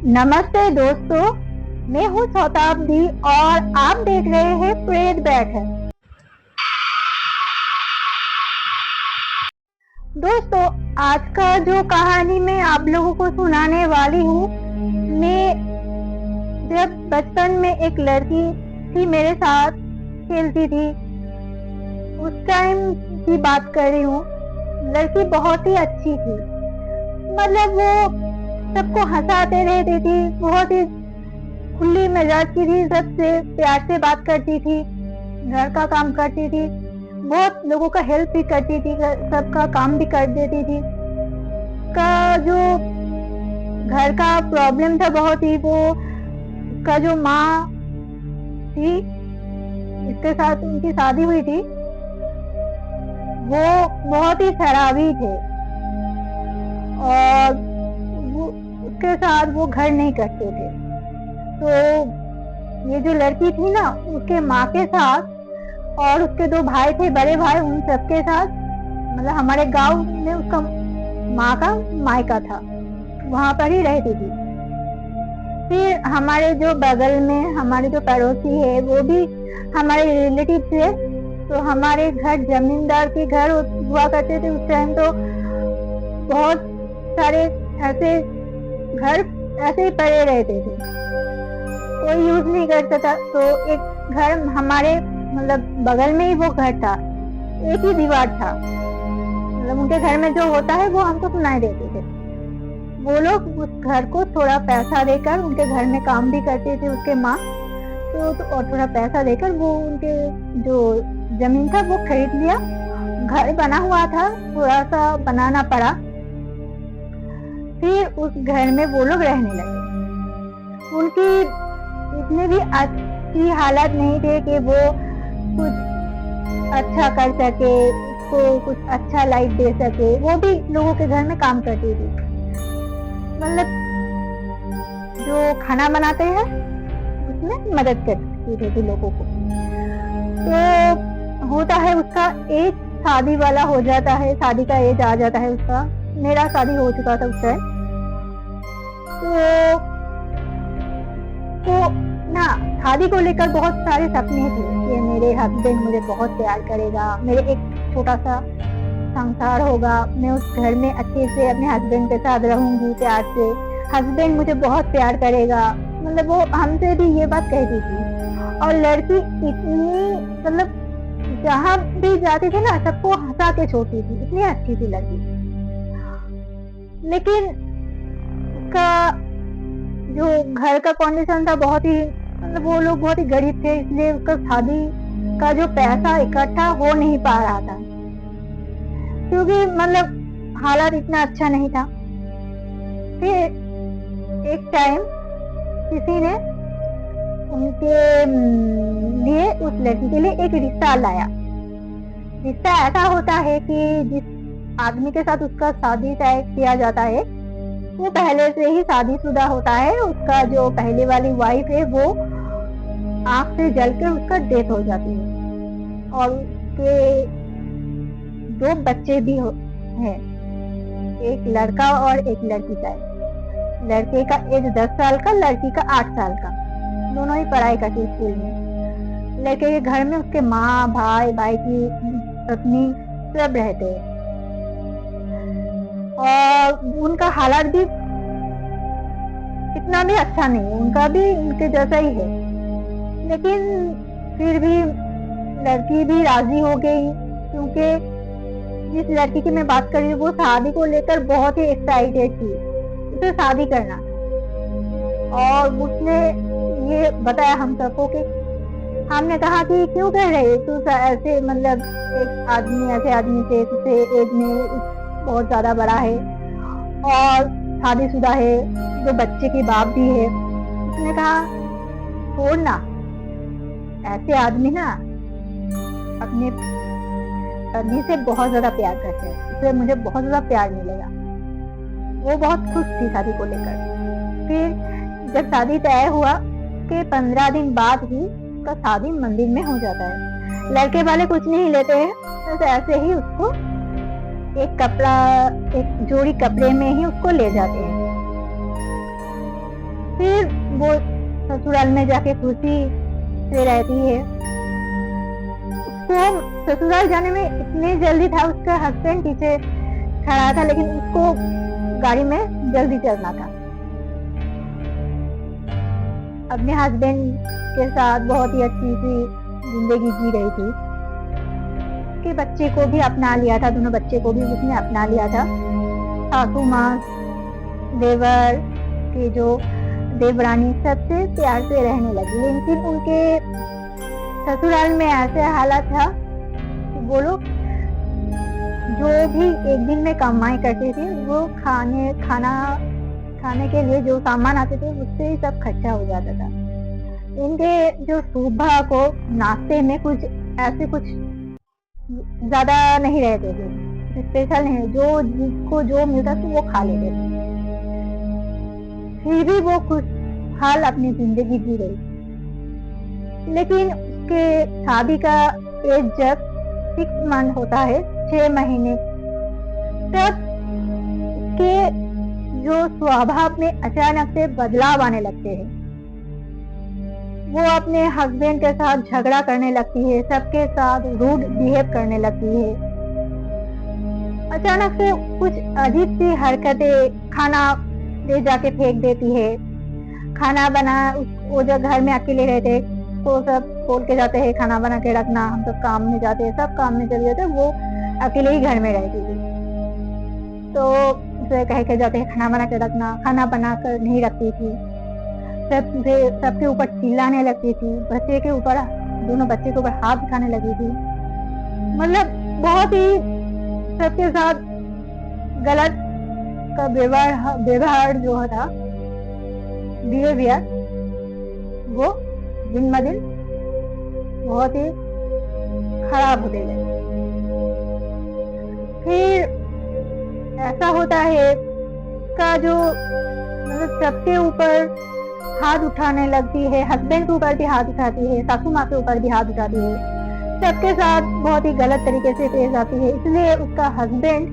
नमस्ते दोस्तों, मैं हूँ शताब्दी और आप देख रहे हैं प्रेत बैठक। दोस्तों, आज का जो कहानी मैं आप लोगों को सुनाने वाली हूँ, मैं जब बचपन में एक लड़की थी मेरे साथ खेलती थी, उस टाइम की बात कर रही हूँ। लड़की बहुत ही अच्छी थी, मतलब वो सबको हंसाते रहती थी, बहुत ही खुली मिजाज की थी, सबसे प्यार से बात करती थी, घर का काम करती थी, बहुत लोगों का हेल्प भी करती थी, सबका काम भी कर देती थी। का जो घर का प्रॉब्लम था बहुत ही, वो का जो माँ थी, इसके साथ उनकी शादी हुई थी, वो बहुत ही शराबी थे और वो उसके साथ वो घर नहीं करते थे। तो ये जो लड़की थी ना, उसके माँ के साथ और उसके 2 भाई थे, बड़े भाई, उन सबके साथ, मतलब हमारे गांव में उसका माँ का मायका था, वहां पर ही रहती थी। फिर हमारे जो बगल में हमारे जो पड़ोसी है, वो भी हमारे रिलेटिव थे। तो हमारे घर जमींदार के घर हुआ करते थे उस टाइम। तो बहुत सारे ऐसे घर ऐसे ही पड़े रहते थे, कोई यूज नहीं करता था। तो एक घर हमारे मतलब बगल में ही वो घर था, एक ही दीवार था, मतलब उनके घर में जो होता है वो हमको सुनाई देते थे। वो लोग उस घर को थोड़ा पैसा देकर, उनके घर में काम भी करते थे उसके माँ, तो और थोड़ा पैसा देकर वो उनके जो जमीन था वो खरीद लिया। घर बना हुआ था, थोड़ा सा बनाना पड़ा। फिर उस घर में वो लोग रहने लगे। उनकी इतनी भी अच्छी हालत नहीं थे कि वो कुछ अच्छा कर सके, उसको कुछ अच्छा लाइफ दे सके। वो भी लोगों के घर में काम करती थी, मतलब जो खाना बनाते हैं उसमें मदद करती थी लोगों को। तो होता है उसका एज शादी वाला हो जाता है, शादी का एज आ जाता है उसका। मेरा शादी हो चुका था उस टाइम। तो ना, शादी को लेकर बहुत सारे सपने थे कि मेरे हस्बैंड मुझे बहुत प्यार करेगा, मेरे एक छोटा सा संसार होगा, मैं उस घर में अच्छे से अपने हस्बैंड के साथ रहूंगी प्यार से, हस्बैंड मुझे बहुत प्यार करेगा। मतलब वो हमसे भी ये बात कहती थी। और लड़की इतनी, मतलब जहाँ भी जाती थी ना, सबको हंसा के छोड़ती थी, इतनी अच्छी थी लड़की। लेकिन उसका जो घर का कंडीशन था बहुत ही, मतलब वो लोग बहुत ही गरीब थे, इसलिए उसका शादी का जो पैसा इकट्ठा हो नहीं पा रहा था, क्योंकि मतलब हालात इतना अच्छा नहीं था। फिर एक टाइम किसी ने उनके लिए, उस लड़की के लिए एक रिश्ता लाया। रिश्ता ऐसा होता है कि जिस आदमी के साथ उसका शादी तय किया जाता है, वो पहले से ही शादीशुदा होता है। उसका जो पहले वाली वाइफ है, वो आग से जलकर उसका डेथ हो जाती है और उसके 2 बच्चे भी हैं, एक लड़का और एक लड़की का है। लड़के का एज 10 साल का, लड़की का 8 साल का। दोनों ही पढ़ाई करती स्कूल में। लड़के के घर में उसके माँ, भाई, भाई की पत्नी सब रहते हैं और उनका हालात भी इतना भी अच्छा नहीं है, उनका भी उनके जैसा ही है। लेकिन फिर भी लड़की भी राजी हो गई, क्योंकि जिस लड़की की मैं बात कर रही हूँ, वो शादी को लेकर बहुत ही एक्साइटेड थी, उसे शादी करना। और उसने ये बताया हम सबको कि हमने कहा कि क्यों कह रहे तू ऐसे, मतलब एक आदमी, ऐसे आदमी से तुझसे एज में बहुत ज्यादा बड़ा है और शादीशुदा है, 2 बच्चे की बाप भी है। उसने कहा छोड़ ना, ऐसे आदमी ना अपने पत्नी से बहुत ज्यादा प्यार करते हैं, इसलिए मुझे बहुत ज्यादा प्यार मिलेगा। वो बहुत खुश थी शादी को लेकर। फिर जब शादी तय हुआ के 15 दिन बाद ही उसका शादी मंदिर में हो जाता है। लड़के वाले कुछ नहीं लेते हैं, बस ऐसे ही उसको एक कपड़ा, एक जोड़ी कपड़े में ही उसको ले जाते हैं। फिर वो ससुराल में जाके खुशी से रहती है। उसको ससुराल जाने में इतनी जल्दी था, उसका हस्बैंड पीछे खड़ा था, लेकिन उसको गाड़ी में जल्दी चलना था। अपने हस्बैंड के साथ बहुत ही अच्छी सी जिंदगी जी रही थी। उसके बच्चे को भी अपना लिया था, दोनों बच्चे को भी उसने अपना लिया था। सासू माँ, देवर के जो देवरानी सबसे प्यार से रहने लगी। लेकिन उनके ससुराल में ऐसे हालात था कि वो लोग जो भी एक दिन में कमाई करते थे, वो खाने के लिए जो सामान आते थे उससे ही सब खर्चा हो जाता था। इनके जो सुबह को नाश्ते में कुछ ज्यादा नहीं रहते थे, स्पेशल नहीं, जो जिसको जो मिलता था वो खा लेते थे। फिर भी वो खुशहाल अपनी जिंदगी जी रही। लेकिन उसके शादी का एज जब 6 मंथ होता है, 6 महीने, तब के जो स्वभाव में अचानक से बदलाव आने लगते हैं। वो अपने हस्बैंड के साथ झगड़ा करने लगती है, सबके साथ रूड बिहेव करने लगती है। अचानक से कुछ अजीब सी हरकतें, खाना ले जाके फेंक देती है। खाना बना, वो जब घर में अकेले रहते तो सब बोल के जाते हैं खाना बना के रखना, हम सब काम में जाते हैं, सब काम में चले जाते, वो अकेले ही घर में रहती थी। तो उसे कह के जाते हैं खाना बना के रखना, खाना बना कर नहीं रखती थी, सबके ऊपर चिल्लाने लगती थी, बच्चे के ऊपर, दोनों बच्चे के ऊपर हाथ उठाने लगी थी। मतलब बहुत ही सबके साथ गलत का व्यवहार जो था, बिहेवियर, वो दिन ब दिन बहुत ही खराब होते गए। फिर ऐसा होता है का जो मतलब सबके ऊपर हाथ उठाने लगती है, हस्बैंड के ऊपर भी हाथ उठाती है, सासू माँ के ऊपर भी हाथ उठाती है, सबके साथ बहुत ही गलत तरीके से पेश आती है। इसलिए उसका हस्बैंड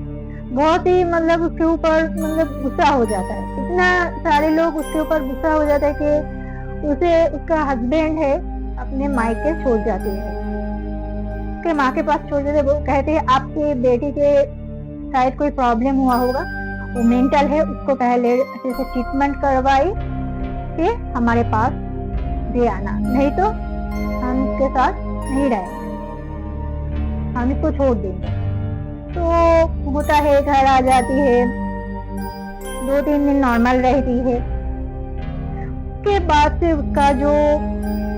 बहुत ही मतलब उसके ऊपर मतलब गुस्सा हो जाता है। इतना सारे लोग उसके ऊपर गुस्सा हो जाता है कि उसे उसका हस्बैंड है अपने मायके छोड़ जाती है, उसके माँ के पास छोड़ देते। वो कहते हैं आपके बेटी के शायद कोई प्रॉब्लम हुआ होगा, वो मेंटल है, उसको पहले अच्छे से ट्रीटमेंट करवाई के हमारे पास दे आना, नहीं तो हम इसके साथ नहीं रहेंगे, हम इसको छोड़ देंगे। तो होता है, घर आ जाती है, 2-3 दिन नॉर्मल रहती है। उसके बाद से उसका जो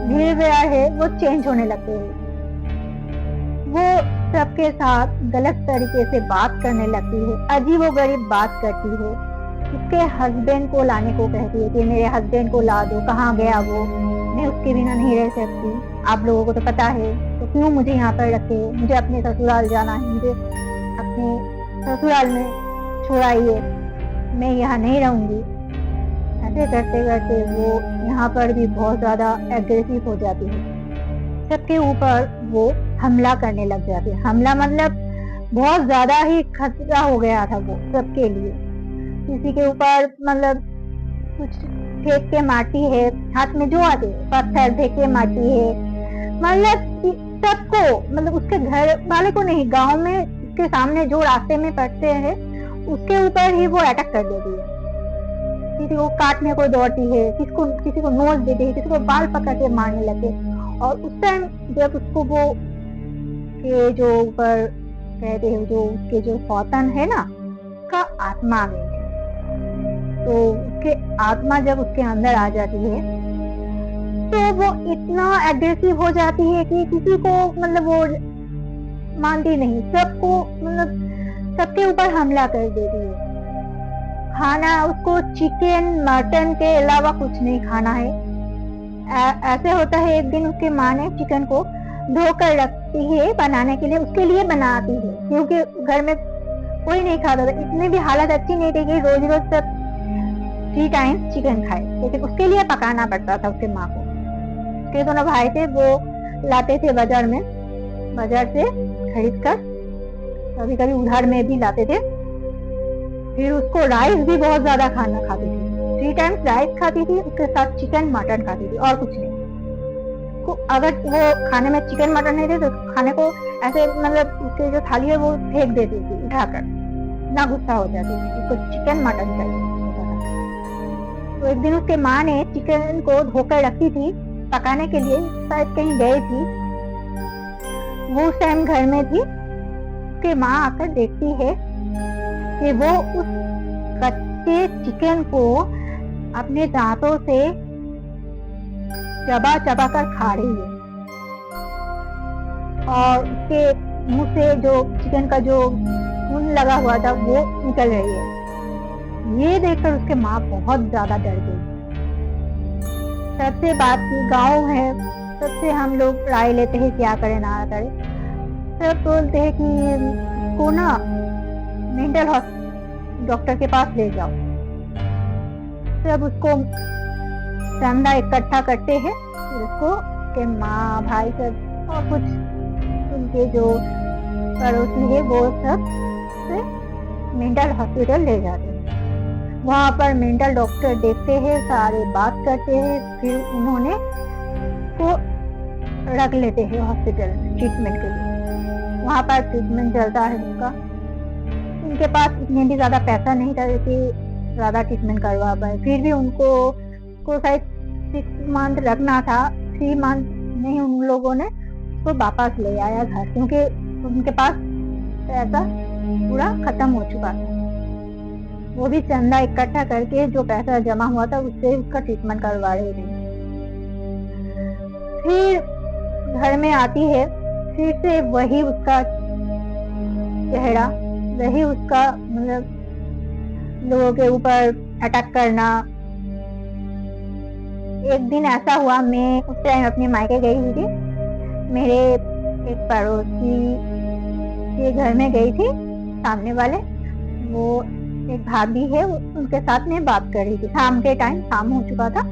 बिहेवियर है वो चेंज होने लगते हैं। वो सबके साथ गलत तरीके से बात करने लगती है, अजीबोगरीब बात करती है। उसके हस्बैंड को लाने को कहती है कि मेरे हस्बैंड को ला दो, कहाँ गया वो, मैं उसके बिना नहीं रह सकती, आप लोगों को तो पता है, तो क्यों मुझे यहाँ पर रखे, मुझे अपने ससुराल जाना है, मुझे अपने ससुराल में छोड़ाइए, मैं यहाँ नहीं रहूंगी। ऐसे करते करते वो यहाँ पर भी बहुत ज्यादा एग्रेसिव हो जाती है, सबके ऊपर वो हमला करने लग जाती है। हमला मतलब बहुत ज्यादा ही खतरा हो गया था वो सबके लिए। किसी के ऊपर मतलब कुछ फेंक के मारती है, हाथ में जो आते पत्थर फेंक के मारती है, मतलब सबको, मतलब उसके घर वाले को नहीं, गांव में उसके सामने जो रास्ते में पड़ते हैं उसके ऊपर ही वो अटैक कर देती है। किसी को काटने को दौड़ती है, किसी को नोच देती है, किसी को बाल पकड़ के मारने लगे। और उस टाइम जब उसको वो के जो ऊपर कहते हैं, जो उसके जो सौतन है ना, का आत्मा आ गई थी। तो उसके आत्मा जब उसके अंदर आ जाती है तो वो इतना एग्रेसिव हो जाती है कि किसी को मतलब वो मानती नहीं, सबको मतलब सबके ऊपर हमला कर देती है। खाना उसको चिकन मटन के अलावा कुछ नहीं खाना है। ऐसे होता है, एक दिन उसके माँ ने चिकन को धोकर रखती है बनाने के लिए, उसके लिए बनाती है, क्योंकि घर में कोई नहीं खाता था। इतनी भी हालत अच्छी नहीं थी कि रोज रोज सब 3 टाइम चिकन खाए, लेकिन उसके लिए पकाना पड़ता था उसके माँ को। उसके दोनों भाई थे, वो लाते थे बाजार से खरीद कर, कभी कभी उधार में भी लाते थे। फिर उसको राइस भी बहुत ज्यादा खाना खाती थी, 3 टाइम्स राइस खाती थी, उसके साथ चिकन मटन खाती थी और कुछ नहीं। अगर वो खाने में चिकन मटन नहीं थे तो खाने को ऐसे मतलब उसके जो थाली है वो फेंक देती थी उठाकर, इतना गुस्सा हो जाती थी, उसको चिकन मटन चाहिए होता था। तो एक दिन उसके माँ ने चिकन को धोकर रखी थी पकाने के लिए, शायद कहीं गई थी, वो उस टाइम घर में थी। उसके माँ आकर देखती है कि वो उस कच्चे चिकन को अपने दांतों से चबा चबा कर खा रही है और उसके मुंह से जो चिकन का जो खून लगा हुआ था वो निकल रही है। ये देखकर उसके माँ बहुत ज्यादा डर गई। सबसे बात की, गांव है, सबसे हम लोग राय लेते हैं क्या करें ना करें। सब बोलते हैं कि इसको ना मेंटल डॉक्टर के पास ले जाओ। सब उसको चंदा इकट्ठा करते हैं, फिर उसको के माँ भाई सब और कुछ उनके जो पड़ोसी है वो सब से मेंटल हॉस्पिटल ले जाते हैं। वहाँ पर मेंटल डॉक्टर देखते हैं, सारे बात करते हैं, फिर उन्होंने को रख लेते हैं हॉस्पिटल ट्रीटमेंट के लिए। वहाँ पर ट्रीटमेंट चलता है उसका। उनके पास इतने भी ज्यादा पैसा नहीं था कि ज्यादा ट्रीटमेंट करवा पाए, फिर भी उनको शायद 6 मंथ रखना था, 3 मंथ नहीं उन लोगों ने उसको वापस ले आया घर, क्योंकि उनके पास पैसा पूरा खत्म हो चुका था। वो भी चंदा इकट्ठा करके जो पैसा जमा हुआ था उससे उसका ट्रीटमेंट करवा रहे थे। फिर घर में आती है, फिर से वही उसका चेहरा, वही उसका मतलब लोगों के ऊपर अटैक करना। एक दिन ऐसा हुआ, मैं उस टाइम अपने मायके गई हुई थी, मेरे एक पड़ोसी के घर में गई थी, सामने वाले वो एक भाभी है, उनके साथ में बात कर रही थी। शाम के टाइम, शाम हो चुका था,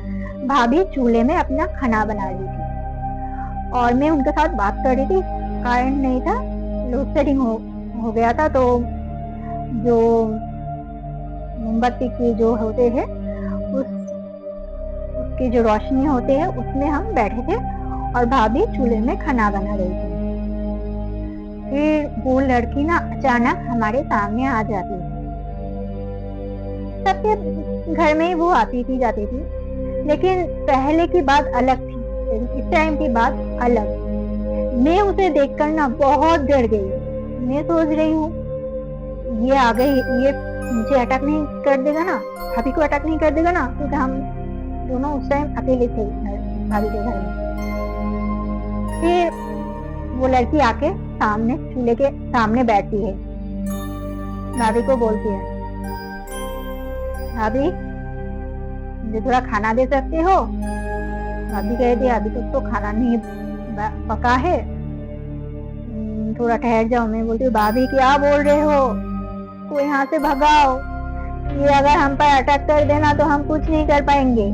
भाभी चूल्हे में अपना खाना बना रही थी और मैं उनके साथ बात कर रही थी। करंट नहीं था, लोड शेडिंग हो गया था, तो जो मोमबत्ती की जो होते हैं उसकी जो रोशनी होती है उसमें हम बैठे थे और भाभी चूल्हे में खाना बना रही थी। फिर वो लड़की ना अचानक हमारे सामने आ जाती है। सबके घर में वो आती थी जाती थी, लेकिन पहले की बात अलग थी, इस टाइम की बात अलग। मैं उसे देखकर ना बहुत डर गई। मैं सोच रही हूँ ये आ गई, ये मुझे अटैक नहीं कर देगा ना, भाभी को अटैक नहीं कर देगा ना, क्योंकि हम दोनों उस टाइम अकेले थे भाभी के घर में। फिर वो लड़की आके सामने चूल्हे के सामने बैठती है, भाभी को बोलती है, भाभी मुझे थोड़ा खाना दे सकते हो? भाभी कहती है अभी तक तो खाना नहीं पका है, थोड़ा ठहर जाओ। मैं बोलती हूँ भाभी क्या बोल रहे हो, को यहाँ से भगाओ, ये अगर हम पर अटैक कर देना तो हम कुछ नहीं कर पाएंगे।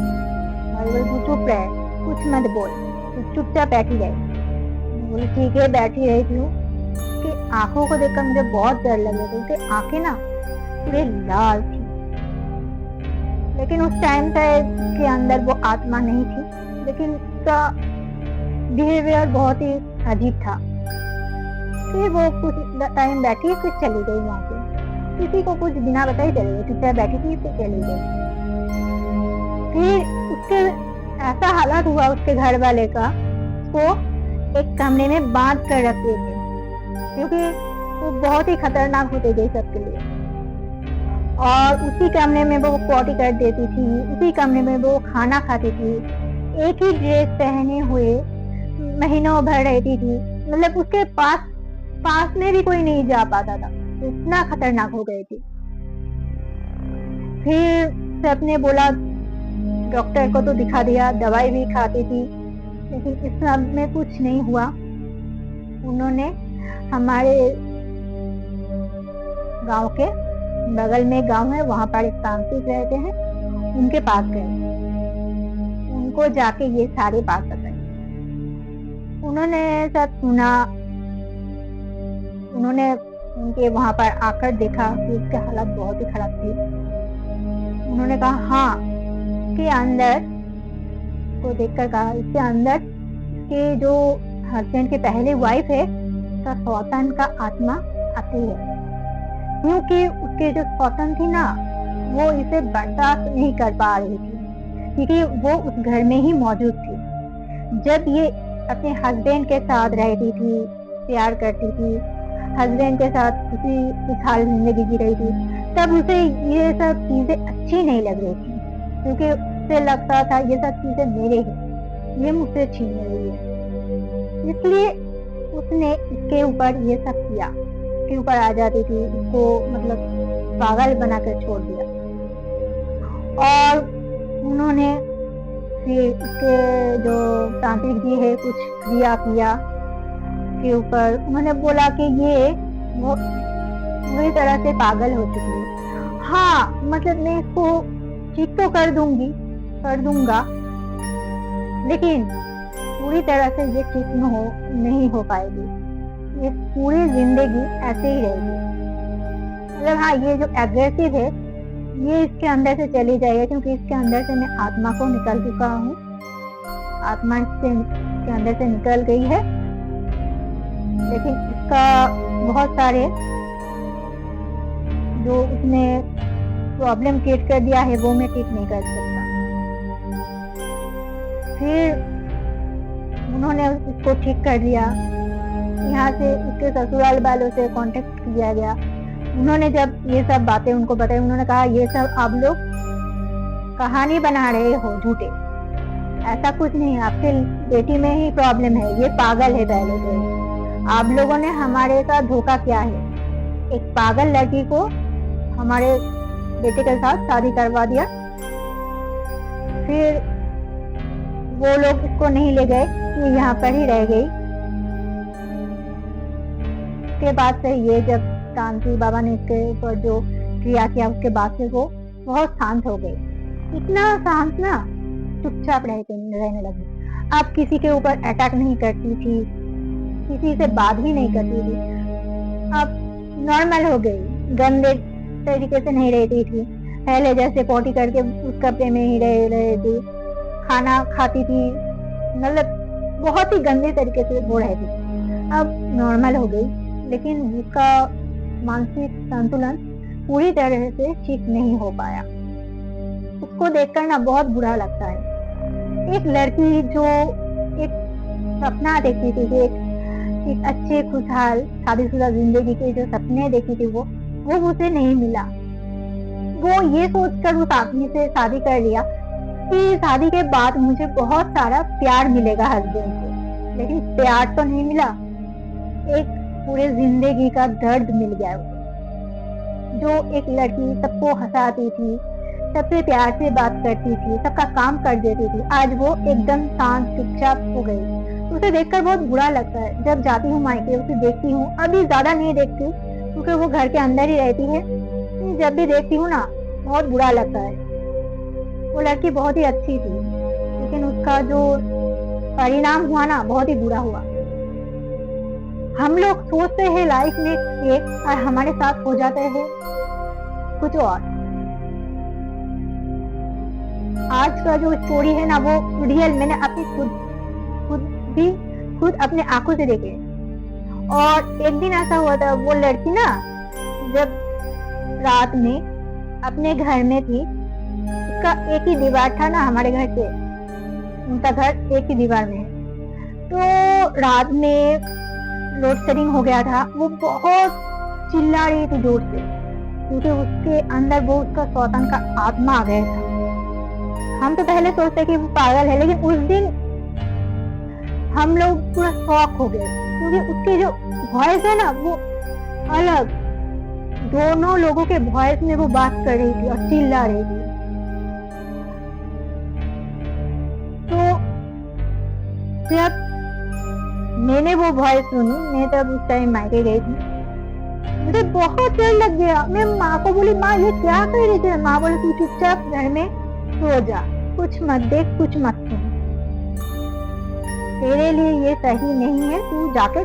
तू चुप रहे, कुछ मत बोल, तू चुपचाप बैठी रहे। बोली ठीक है, बैठी रही थी। कि आंखों को देखकर मुझे बहुत डर लग रहा था, क्योंकि आंखें ना पूरे लाल थी, लेकिन उस टाइम के अंदर वो आत्मा नहीं थी, लेकिन उसका बिहेवियर बहुत ही अजीब था। फिर वो कुछ टाइम बैठी, फिर चली गई वहां से, किसी को कुछ बिना बताई चली गई, चुपचाप बैठी थी फिर चली गई। फिर उसके ऐसा हालत हुआ उसके घर वाले का, वो एक कमरे में बांध कर रखते थे, क्योंकि वो बहुत ही खतरनाक होते थे सबके लिए। और उसी कमरे में वो पॉटी कर देती थी, उसी कमरे में वो खाना खाती थी, एक ही ड्रेस पहने हुए महीनों भर रहती थी, मतलब उसके पास में भी कोई नहीं जा पाता था, इतना खतरनाक हो गई थी। फिर सबने बोला, डॉक्टर को तो दिखा दिया, दवाई भी खाती थी, लेकिन इस सब में कुछ नहीं हुआ। उन्होंने हमारे गांव के बगल में गांव है, वहां पर एक तांत्रिक रहते हैं, उनके पास गए, उनको जाके ये सारी बात बताई। उन्होंने सब सुना, उन्होंने उनके वहां पर आकर देखा कि उसकी हालत बहुत ही खराब थी। उन्होंने कहा हाँ अंदर को देखकर कहा, इसके अंदर के जो हस्बैंड के पहले वाइफ है उसका सौतन का आत्मा आती है, क्योंकि उसके जो सौतन थी ना वो इसे बर्दाश्त नहीं कर पा रही थी, क्योंकि वो उस घर में ही मौजूद थी। जब ये अपने हस्बैंड के साथ रहती थी, प्यार करती थी, हस्बैंड के साथ उसी खुशहाल जिंदगी जी रही थी, तब उसे ये सब चीजें अच्छी नहीं लग रही थी, क्योंकि उसे लगता था ये सब चीजें मेरे हैं, ये मुझसे छीन रही है। इसलिए उसने इसके ऊपर ये सब किया, इसके ऊपर आ जाती थी, इसको मतलब पागल बनाकर छोड़ दिया। और उन्होंने फिर इसके जो तांत्रिक जी है कुछ क्रिया किया के ऊपर, उन्होंने बोला कि ये वो पूरी तरह से पागल हो चुकी है। हाँ मतलब मैं इसको ठीक तो कर दूंगा, लेकिन पूरी तरह से ये ठीक नहीं हो पाएगी, ये पूरी जिंदगी ऐसे ही रहेगी। मतलब हाँ ये जो एग्रेसिव है ये इसके अंदर से चली जाएगा, क्योंकि इसके अंदर से मैं आत्मा को निकल चुका हूँ, आत्मा इसके अंदर से निकल गई है, लेकिन इसका बहुत सारे जो उसने प्रॉब्लम क्रिएट कर दिया है वो मैं ठीक नहीं कर सकता। फिर उन्होंने इसको ठीक कर दिया, यहाँ से इसके ससुराल वालों से कांटेक्ट किया गया। उन्होंने जब ये सब बातें उनको बताई, उन्होंने कहा ये सब आप लोग कहानी बना रहे हो झूठे, ऐसा कुछ नहीं, आपके बेटी में ही प्रॉब्लम है, ये पागल है पहले से, आप लोगों ने हमारे साथ धोखा किया है, एक पागल लड़की को हमारे बेटे के साथ शादी करवा दिया। फिर वो लोग इसको नहीं ले गए, ये यहाँ पर ही रह गई। उसके बाद से ये जब तांत्रिक बाबा ने इसके ऊपर जो क्रिया किया उसके बाद से वो बहुत शांत हो गई, इतना शांत ना चुपचाप रहने लगी। अब किसी के ऊपर अटैक नहीं करती थी, किसी से बात भी नहीं करती थी, अब नॉर्मल हो गई, गंदे तरीके से नहीं रहती थी, पहले जैसे पोटी करके उस कपड़े में ही रह थी, खाना खाती थी, मतलब बहुत ही गंदे तरीके से वो रहती थी, अब नॉर्मल हो गई। लेकिन उसका मानसिक संतुलन पूरी तरह से ठीक नहीं हो पाया। उसको देखकर ना बहुत बुरा लगता है। एक लड़की जो एक सपना देखती थी कि एक अच्छे खुशहाल शादीशुदा जिंदगी के जो सपने देखी थी वो उसे नहीं मिला। वो ये सोचकर उस आदमी से शादी कर लिया कि शादी के बाद मुझे बहुत सारा प्यार मिलेगा हस्बैंड से, लेकिन प्यार तो नहीं मिला, एक पूरे जिंदगी का दर्द मिल गया उसे। जो एक लड़की सबको हंसाती थी, सबसे प्यार से बात करती थी, सबका काम कर देती थी, आज वो एकदम शांत चुपचाप हो गई। उसे देखकर बहुत बुरा लगता है। जब जाती हूँ मायके उसे देखती हूँ, अभी ज्यादा नहीं देखती क्योंकि वो घर के अंदर ही रहती है, जब भी देखती हूँ ना बहुत बुरा लगता है। वो लड़की बहुत ही अच्छी थी, लेकिन उसका जो परिणाम हुआ ना बहुत ही बुरा हुआ। हम लोग सोचते हैं लाइफ में एक और हमारे साथ हो जाते हैं कुछ और। आज का जो स्टोरी है ना वो रियल, मैंने अपनी खुद अपने आंखों से देखे। और एक दिन ऐसा हुआ था, वो लड़की ना जब रात में अपने घर में थी, उसका एक ही दीवार था ना हमारे घर से, उनका घर एक ही दीवार में है, तो रात में लोड शेडिंग हो गया था। वो बहुत चिल्ला रही थी जोर से, क्योंकि उसके अंदर वो उसका सौतन का आत्मा आ गया था। हम तो पहले सोचते कि वो पागल है, लेकिन उस दिन हम लोग पूरा शॉक हो गए, क्योंकि उसके जो वॉइस है ना वो अलग, दोनों लोगों के वॉइस में वो बात कर रही थी और चिल्ला रही थी। तो जब मैंने वो वॉइस सुनी, मैं तब उस टाइम मायके गई थी, मुझे बहुत डर लग गया। मैं माँ को बोली, माँ ये क्या कर रही थी? माँ बोली तू चुपचाप घर में सो जा, कुछ मत देख, कुछ मत सुन, तेरे लिए ये सही नहीं है, तू जाके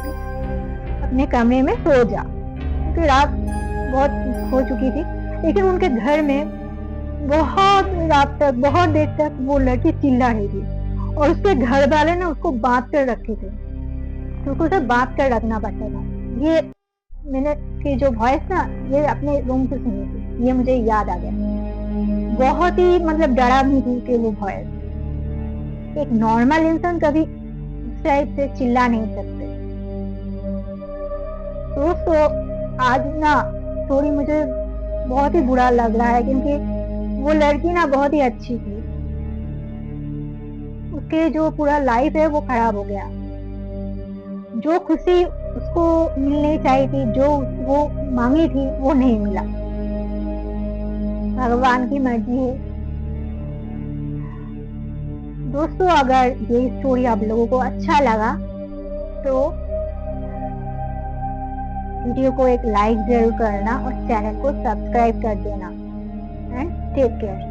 अपने कमरे में सो जा। क्योंकि रात बहुत हो चुकी थी, लेकिन उनके घर में बहुत रात तक, बहुत देर तक वो लड़की चिल्ला रही थी और उसके घर वाले ने उसको बांध कर रखे थे, तो उसको सब बांध कर रखना पड़ता था। ये मैंने की जो वॉइस ना, ये अपने रूम से सुनी थी, ये मुझे याद आ गया। बहुत ही मतलब डरावनी थी कि वो वॉइस। एक नॉर्मल इंसान कभी उस टाइप से चिल्ला नहीं सकते। दोस्तों आज ना थोड़ी मुझे बहुत ही बुरा लग रहा है, क्योंकि वो लड़की ना बहुत ही अच्छी थी, उसके जो पूरा लाइफ है वो खराब हो गया। जो खुशी उसको मिलनी चाहिए थी, जो वो मांगी थी, वो नहीं मिला। भगवान की मर्जी है। दोस्तों अगर ये स्टोरी आप लोगों को अच्छा लगा तो वीडियो को एक लाइक जरूर करना और चैनल को सब्सक्राइब कर देना। And take care.